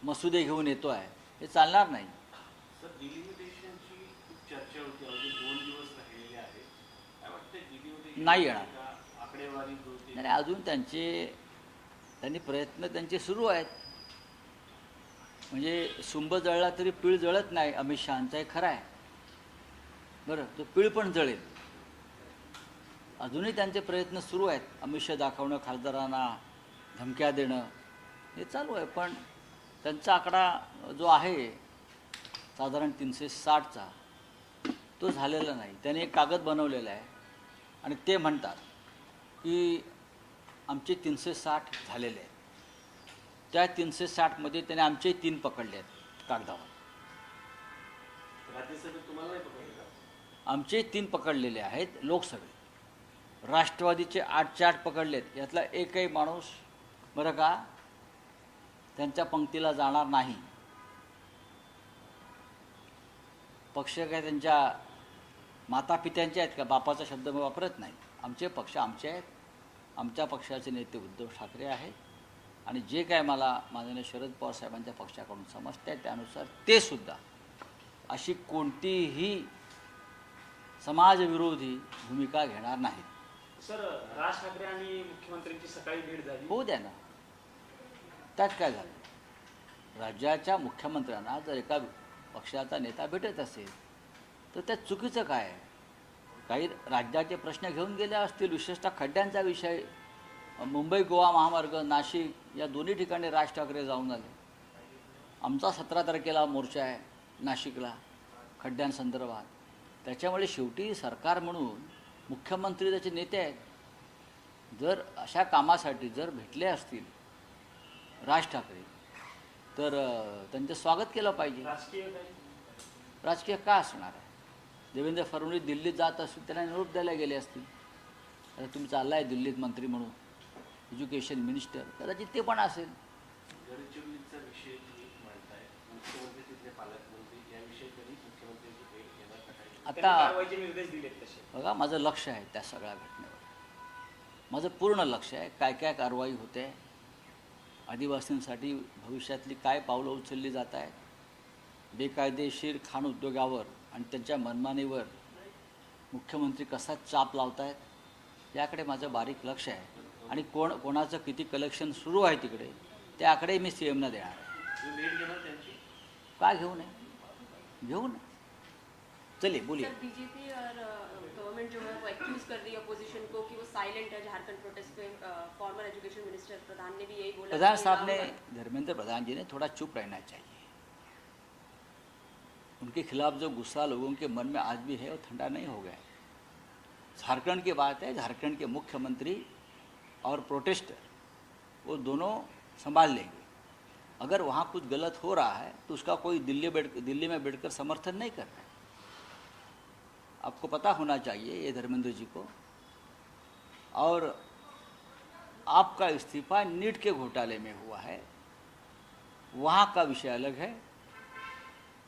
मसुदे घेऊन येतो आहे, हे चालणार नाही. सर, डिलिमिटेशनची खूप चर्चा होती, अजून 2 दिवस राहिलेले आहेत. काय वाटतं डिलिमिटेशन नाही येणार. आकडेवारी जुळते? नाही, अजून त्यांनी प्रयत्न त्यांचे सुरू आहेत. म्हणजे सुंब जळला तरी पीळ जळत नाही, अमित शहांचा हे खरं आहे. बरं, तो पीळ पण जळेल. अजूनही त्यांचे प्रयत्न सुरू आहेत. आमिष दाखवणं, खासदारांना धमक्या देणं, हे चालू आहे. पण त्यांचा आकडा जो आहे साधारण 360चा, तो झालेला नाही. त्याने एक कागद बनवलेला आहे आणि ते म्हणतात की आमचे 360 झालेले आहेत. त्या 360मध्ये त्याने आमचे 3 पकडले आहेत कागदावर. राज्यसभेत तुम्हाला नाही पकडले का? आमचे 3 पकडलेले आहेत. लोकसभेत राष्ट्रवादीचे 8चे 8 पकडलेत. यातला एकही माणूस बरं का त्यांच्या पंक्तीला जाणार नाही. पक्ष काय त्यांच्या मातापित्यांचे आहेत का? बापाचा शब्द मी वापरत नाही. आमचे पक्ष आमचे आहेत. आमच्या पक्षाचे नेते उद्धव ठाकरे आहेत आणि जे काय मला माननीय शरद पवार साहेबांच्या पक्षाकडून समजते त्यानुसार ते सुद्धा अशी कोणतीही समाजविरोधी भूमिका घेणार नाहीत. सर, राज ठाकरे आणि मुख्यमंत्र्यांची सकाळी भेट झाली. होऊ द्या ना, त्यात काय झालं? राज्याच्या मुख्यमंत्र्यांना जर एका पक्षाचा नेता भेटत असेल तर त्यात चुकीचं काय आहे? काही राज्याचे प्रश्न घेऊन गेले असतील, विशेषतः खड्ड्यांचा विषय. मुंबई गोवा महामार्ग, नाशिक या दोन्ही ठिकाणी राज ठाकरे जाऊन आले. आमचा 17 तारखेला मोर्चा आहे नाशिकला खड्ड्यांसंदर्भात. त्याच्यामुळे शेवटी सरकार म्हणून मुख्यमंत्री त्याचे नेते आहेत. जर अशा कामासाठी जर भेटले असतील राज ठाकरे तर त्यांचं स्वागत केलं पाहिजे. राजकीय का असणार आहे? देवेंद्र फडणवीस दिल्लीत जात असतील, त्यांना निरोप द्यायला गेले असतील. आता तुम्ही चालला आहे दिल्लीत मंत्री म्हणून, एज्युकेशन मिनिस्टर, कदाचित ते पण असेल. गडचिरोलीचा विषय तुम्ही मांडताय, मुख्यमंत्री तिथले पालकमंत्री, याविषयी कधी मुख्यमंत्र्यांची भेट घेणार का? आता कारवाईचे निर्देश दिलेत तसे. बघा, माझं लक्ष आहे त्या सगळ्या घटनेवर. माझं पूर्ण लक्ष आहे काय काय कारवाई होते, आदिवासींसाठी भविष्यातली काय पावलं उचलली जात आहेत, बेकायदेशीर खाण उद्योगावर आणि त्यांच्या मनमानीवर मुख्यमंत्री कसा चाप लावत आहेत, याकडे माझं बारीक लक्ष आहे. आणि कोणाचं किती कलेक्शन सुरू आहे तिकडे, ते आकडे मी CMना देणार आहे. तुम्ही भेट घेणार त्यांची? का घेऊ नये? घेऊ ना. चलिए बोलिए. बीजेपी और गवर्नमेंट जो है वो एक्यूज कर रही है अपोजिशन को कि वो साइलेंट है झारखंड प्रोटेस्ट पे. फॉर्मर एजुकेशन मिनिस्टर प्रधान ने भी यही बोला. प्रधान साहब ने, धर्मेंद्र प्रधान जी ने थोड़ा चुप रहना चाहिए. उनके खिलाफ जो गुस्सा लोगों के मन में आज भी है वो ठंडा नहीं हो गया. झारखंड की बात है, झारखंड के मुख्यमंत्री और प्रोटेस्टर वो दोनों संभाल लेंगे. अगर वहाँ कुछ गलत हो रहा है तो उसका कोई दिल्ली में बैठकर समर्थन नहीं कर रहा है. आपको पता होना चाहिए ये धर्मेंद्र जी को. और आपका इस्तीफा नीट के घोटाले में हुआ है, वहाँ का विषय अलग है.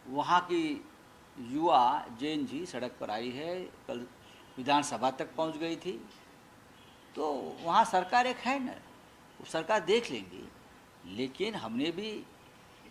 वहाँ की युवा जैन जी सड़क पर आई है, कल विधानसभा तक पहुँच गई थी. तो वहाँ सरकार एक है ना, वो सरकार देख लेंगी. लेकिन हमने भी